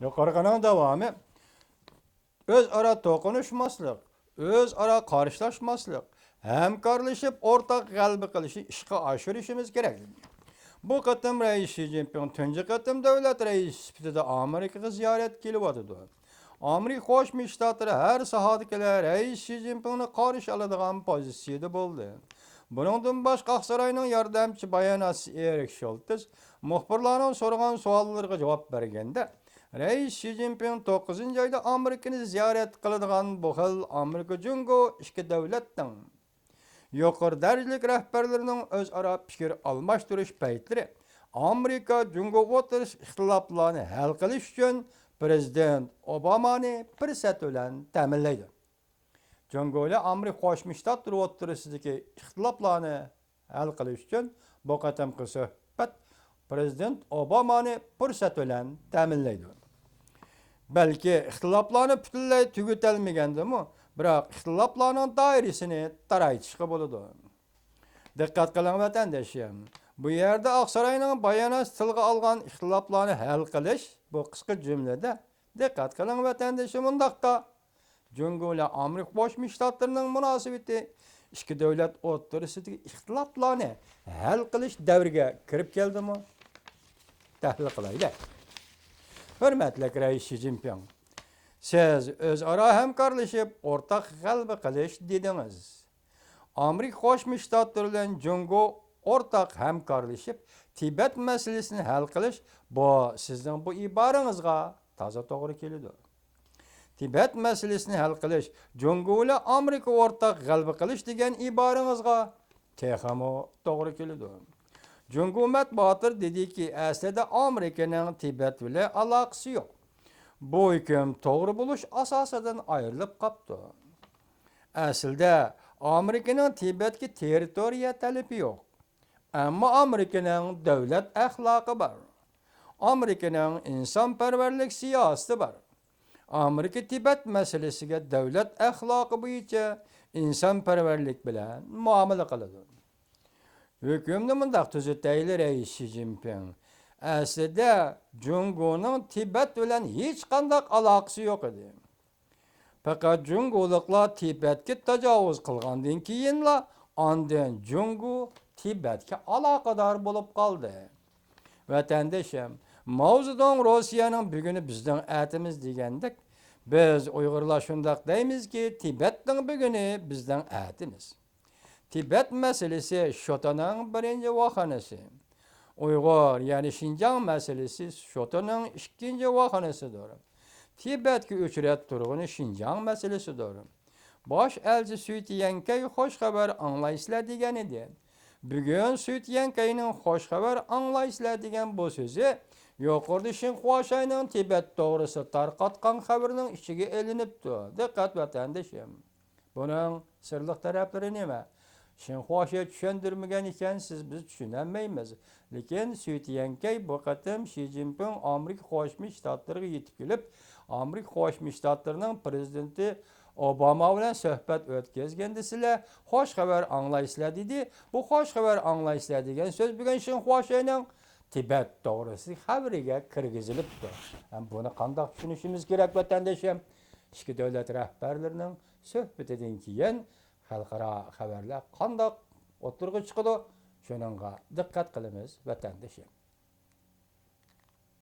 Yuqorqining davomi o'zaro to'qinishmaslik, o'zaro qarshilashmaslik, hamkorlashib o'rtaq g'alaba qilishni ishga oshirishimiz kerak. Bu qatim Rais Xi Jinping tunji qatim davlat raisi sifatida Amerikaga ziyorat kelyotdi. Amerika Qo'shma Shtatlari har sohadagilar Rais Xi Jinpingni qarshi oladigan pozitsiyada bo'ldi. Buningdan boshqa Aqsaroyning yordamchi bayonotchisi Erik Sholtis muxbirlarning so'ragan savollariga javob berganda Rais Xi Jinping 9-oyda Amerikani ziyorat qiladigan bu xil Amerika Jungo ikki davlatning yuqori darajalik rahbarlarining o'zaro fikr almashtirish paytlari Amerika Jungo o'tirish ixtiloflarini hal qilish uchun Prezident Obamani fursat bilan ta'minlaydi. Jungo ile Amerika Qo'shma Shtatlari o'rtasidagi ixtiloflarni hal qilish uchun bu qatamqi suhbat Prezident Obamani fursat bilan ta'minlaydi. Balki ixtiloflarni butunlay tugatilmagandimi, biroq ixtiloflarning doirasini taraytishga bo'ladi. Diqqat qiling vatandoshim. Bu yerda Aqsaroyning bayonot tilga olgan ixtiloflarni hal qilish bu qisqa jumlada diqqat qiling vatandoshim undaqda Jungo ile Amerika Qo'shma Shtatlarining munosabati ikki davlat o'rtasidagi ixtiloflarni hal qilish davriga kirib keldimi? Tahlil qilaylik. Hurmatli Rais Xi Jinping, siz o'zaro hamkorlashib o'rtaq g'alaba qilish dedingiz. Amerika Qo'shma Shtatlari bilan Jungo o'rtaq hamkorlashib Tibet masalasini hal qilish bu sizning bu iborangizga toza to'g'ri keladi. Tibet masalasini hal qilish Jungo ile Amerika o'rtaq g'alaba qilish degan iborangizga texmo to'g'ri keladi. Jungo matbuoti dediki, aslida Amerikaning Tibet bilan aloqasi yo'q. Bu hukm to'g'ri bo'lish asosidan ayrilib qoldi. Aslida Amerikaning Tibetga territoriya talabi yo'q. Ammo Amerikaning davlat axloqi bor. Amerikaning insonparvarlik siyosati bor. Amerika Tibet masalasiga davlat axloqi bo'yicha insonparvarlik bilan muomala qiladi. Hükümde mundaq tuzatayli Rais Xi Jinping. Aslida Jungo'ning Tibet bilan hech qanday aloqasi yo'q edi. Faqat Jungo'liklar Tibetga tajovuz qilgandan keyinla ondan Jungo Tibetga aloqador bo'lib qoldi. Vatandoshim, Mao Zedong Rossiyaning buguni bizning atimiz degandek, biz Uyg'urlar shundaq deymizki, Tibetning buguni bizning atimiz. Tibet meselesi Shotaning birinci vahanesi. Uyg'ur, yani Şinjan meselesi Shotaning ikkinchi vahanesidir. Tibetga uchrab turg'ini Şinjan meselesidir. Bosh elchi Suytiyankay xo'sh xabar anglaysizlar degan edi. Bugun Suytiyankayning xo'sh xabar anglaysizlar degan bu so'zi yuqorida Xinhuashayning Tibet to'g'risida tarqatgan xabarning ichiga elinibdi. Diqqat vatandoshim. Buning sirliq taraflari nima? Xinhuaga tushundirmagan ekan siz biz tushunolmaymiz. Lekin Suytiyankay bu qatim Xi Jinping Amerika Qo'shma Shtatlariga yetib kelib, Amerika Qo'shma Shtatlarining prezidenti Obama bilan suhbat o'tkazganda sizlar xo'sh xabar anglaysizlar dedi. Bu xo'sh xabar anglaysizlar degan so'z bugun Xinhuaning Tibet to'g'risida xabariga kirgizilibdi. Buni qanday tushunishimiz kerak vatandoshim? Ikki davlat rahbarlarining suhbatidan keyin xalqaro xabarlar qanday o'tirg'i chiqadi? Shuningga diqqat qilamiz vatandoshim.